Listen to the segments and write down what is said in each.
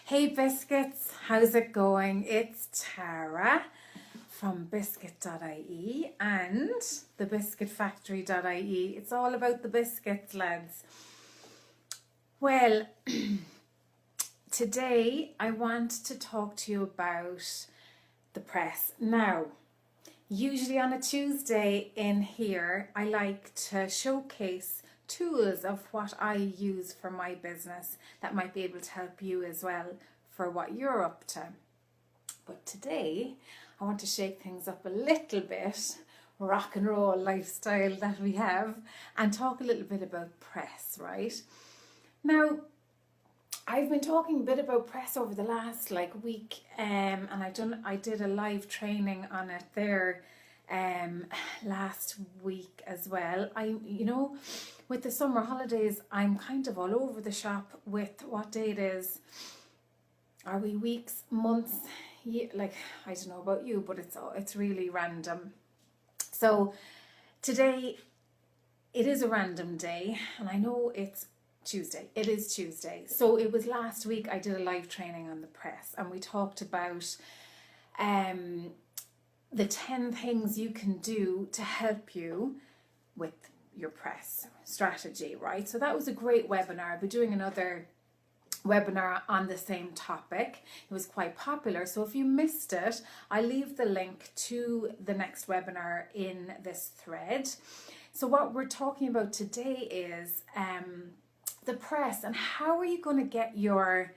Hey Biscuits, how's it going? It's Tara from biscuit.ie and thebiscuitfactory.ie. It's all about the biscuits, lads. Well, today I want to talk to you about the press. Now, usually on a Tuesday in here, I like to showcase tools of what I use for my business that might be able to help you as well for what you're up to. But today, I want to shake things up a little bit, rock and roll lifestyle that we have, and talk a little bit about press, right? Now, I've been talking a bit about press over the last week, and I did a live training on it there last week as well. With the summer holidays, I'm kind of all over the shop with what day it is. Are we weeks, months? I don't know about you, but it's really random. So today it is a random day, and I know it's Tuesday. It is Tuesday. So it was last week I did a live training on the press, and we talked about the 10 things you can do to help you with your press strategy, right? So that was a great webinar. I'll be doing another webinar on the same topic. It was quite popular. So if you missed it, I leave the link to the next webinar in this thread. So what we're talking about today is the press, and how are you going to get your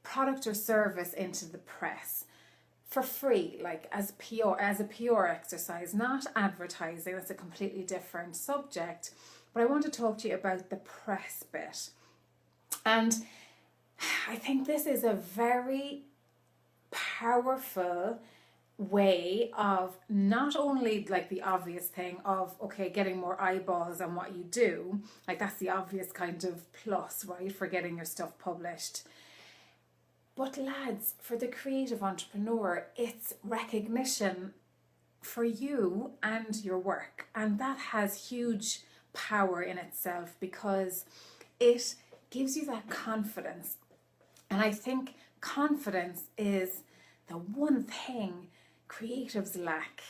product or service into the press for free, as a PR exercise, not advertising. That's a completely different subject. But I want to talk to you about the press bit. And I think this is a very powerful way of not only the obvious thing of getting more eyeballs on what you do, that's the obvious kind of plus, right, for getting your stuff published. But lads, for the creative entrepreneur, it's recognition for you and your work. And that has huge power in itself because it gives you that confidence. And I think confidence is the one thing creatives lack.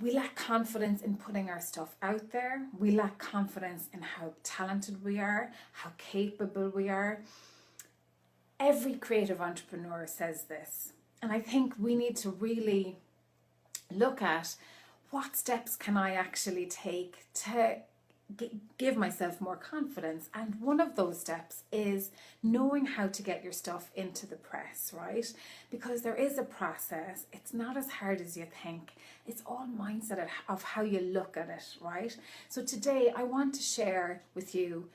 We lack confidence in putting our stuff out there. We lack confidence in how talented we are, how capable we are. Every creative entrepreneur says this, and I think we need to really look at what steps can I actually take to give myself more confidence. And one of those steps is knowing how to get your stuff into the press, right? Because there is a process. It's not as hard as you think. It's all mindset of how you look at it, right? So today I want to share with you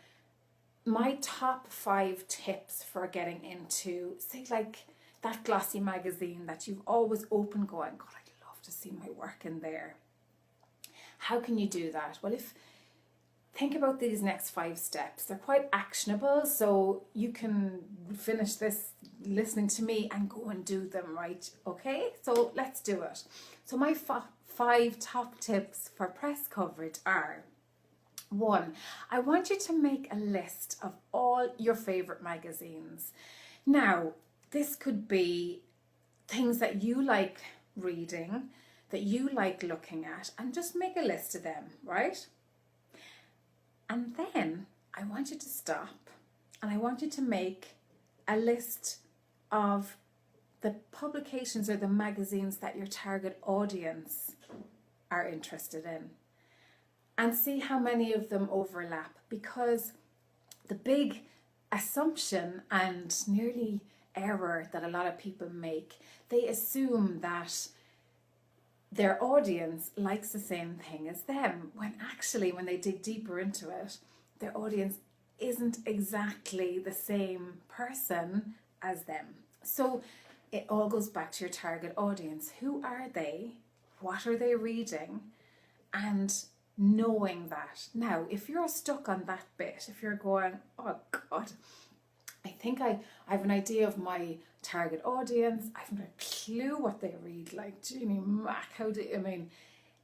my top 5 tips for getting into, say, that glossy magazine that you've always opened going, God, I'd love to see my work in there. How can you do that? Well, think about these next 5 steps. They're quite actionable, so you can finish this listening to me and go and do them, right? Okay, so let's do it. So my 5 top tips for press coverage are: 1, I want you to make a list of all your favorite magazines. Now, this could be things that you like reading, that you like looking at, and just make a list of them, right? And then I want you to stop and I want you to make a list of the publications or the magazines that your target audience are interested in, and see how many of them overlap. Because the big assumption and nearly error that a lot of people make, they assume that their audience likes the same thing as them, when actually, when they dig deeper into it, their audience isn't exactly the same person as them. So it all goes back to your target audience. Who are they? What are they reading? And knowing that. Now, if you're stuck on that bit, if you're going, oh God, I think I have an idea of my target audience, I haven't a clue what they read, Jeannie Mac,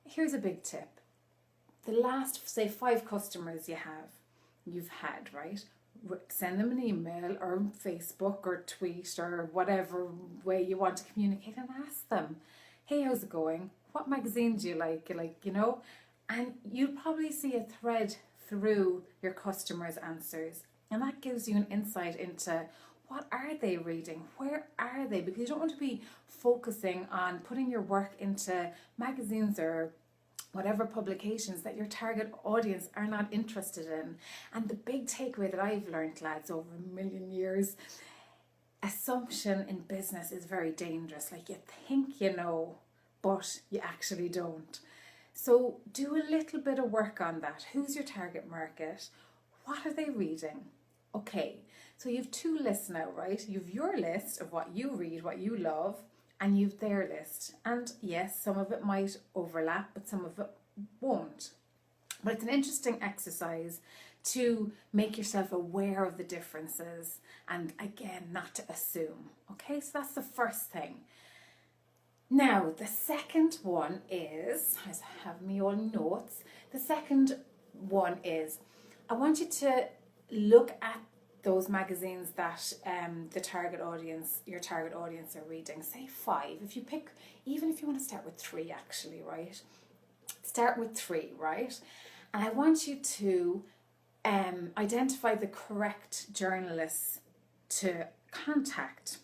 here's a big tip. The last, say, 5 customers you've had, right? send them an email or Facebook or tweet or whatever way you want to communicate, and ask them, hey, how's it going? What magazine do you like? And you'll probably see a thread through your customers' answers. And that gives you an insight into what are they reading? Where are they? Because you don't want to be focusing on putting your work into magazines or whatever publications that your target audience are not interested in. And the big takeaway that I've learned, lads, over a million years, assumption in business is very dangerous. Like, you think you know, but you actually don't. So do a little bit of work on that. Who's your target market? What are they reading? Okay, so you've two lists now, right? You've your list of what you read, what you love, and you've their list. And yes, some of it might overlap, but some of it won't. But it's an interesting exercise to make yourself aware of the differences and, again, not to assume. Okay, so that's the first thing. Now, the second one is, I have me on notes, the second one is, I want you to look at those magazines that your target audience are reading. Say 5. If you pick, even if you want to start with 3, actually, right? Start with 3, right? And I want you to identify the correct journalists to contact.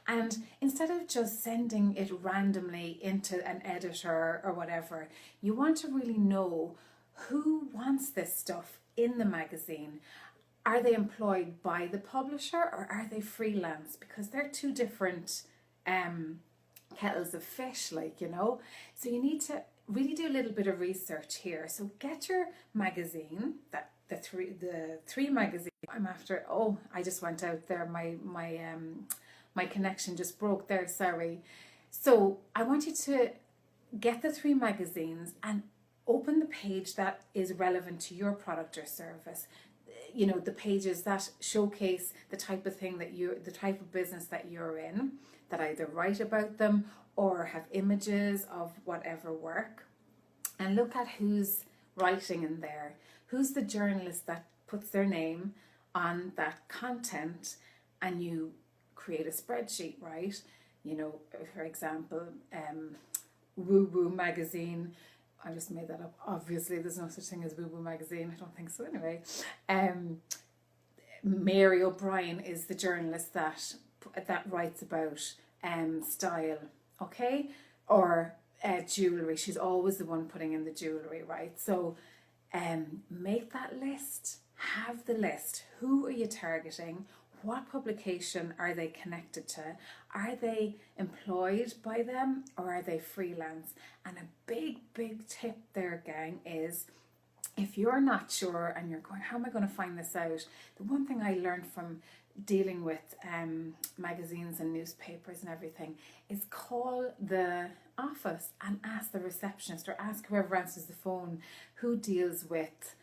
And instead of just sending it randomly into an editor or whatever, you want to really know who wants this stuff in the magazine. Are they employed by the publisher or are they freelance? Because they're two different kettles of fish, So you need to really do a little bit of research here. So get your magazine, the three magazines. I'm after. Oh, I just went out there. My connection just broke there. Sorry. So I want you to get the 3 magazines and open the page that is relevant to your product or service. The pages that showcase the type of thing the type of business that you're in, that either write about them or have images of whatever work. And look at who's writing in there. Who's the journalist that puts their name on that content, and you create a spreadsheet, right? For example, Woo Woo Magazine. I just made that up. Obviously, there's no such thing as Woo Woo Magazine. I don't think so anyway. Mary O'Brien is the journalist that writes about style, okay? Or jewellery. She's always the one putting in the jewellery, right? So make that list. Have the list. Who are you targeting? What publication are they connected to? Are they employed by them or are they freelance? And a big tip there, gang, is if you're not sure and you're going, how am I going to find this out? The one thing I learned from dealing with magazines and newspapers and everything is call the office and ask the receptionist or ask whoever answers the phone who deals with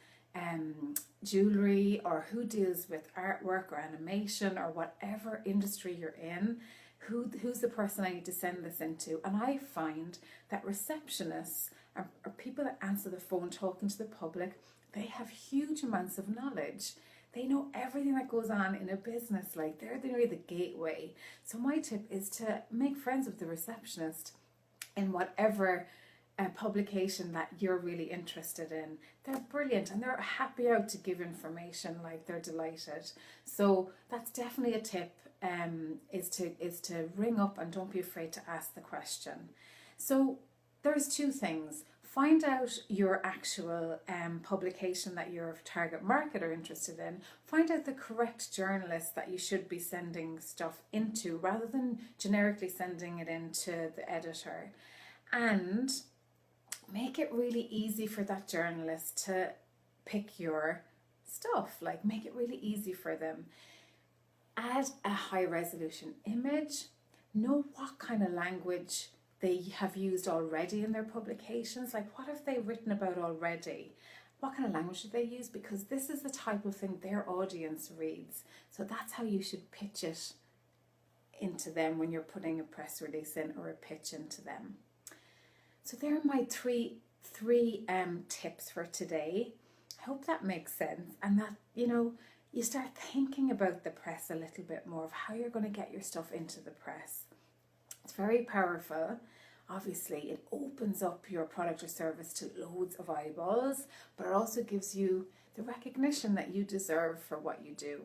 jewellery or who deals with artwork or animation or whatever industry you're in. Who's the person I need to send this into? And I find that receptionists are people that answer the phone talking to the public. They have huge amounts of knowledge. They know everything that goes on in a business. They're really the gateway. So my tip is to make friends with the receptionist in whatever publication that you're really interested in. They're brilliant and they're happy out to give information. They're delighted. So that's definitely a tip. Is to ring up and don't be afraid to ask the question. So there's 2 things. Find out your actual publication that your target market are interested in. Find out the correct journalist that you should be sending stuff into rather than generically sending it into the editor. And make it really easy for that journalist to pick your stuff. Make it really easy for them. Add a high resolution image. Know what kind of language they have used already in their publications. What have they written about already? What kind of language do they use? Because this is the type of thing their audience reads. So that's how you should pitch it into them when you're putting a press release in or a pitch into them. So there are my three tips for today. I hope that makes sense and that, you start thinking about the press a little bit more, of how you're going to get your stuff into the press. It's very powerful. Obviously, it opens up your product or service to loads of eyeballs, but it also gives you the recognition that you deserve for what you do.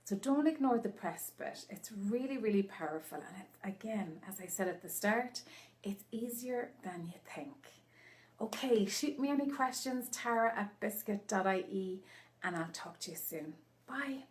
So don't ignore the press bit. It's really, really powerful. And again, as I said at the start, it's easier than you think. Okay, shoot me any questions, Tara@biscuit.ie, and I'll talk to you soon. Bye.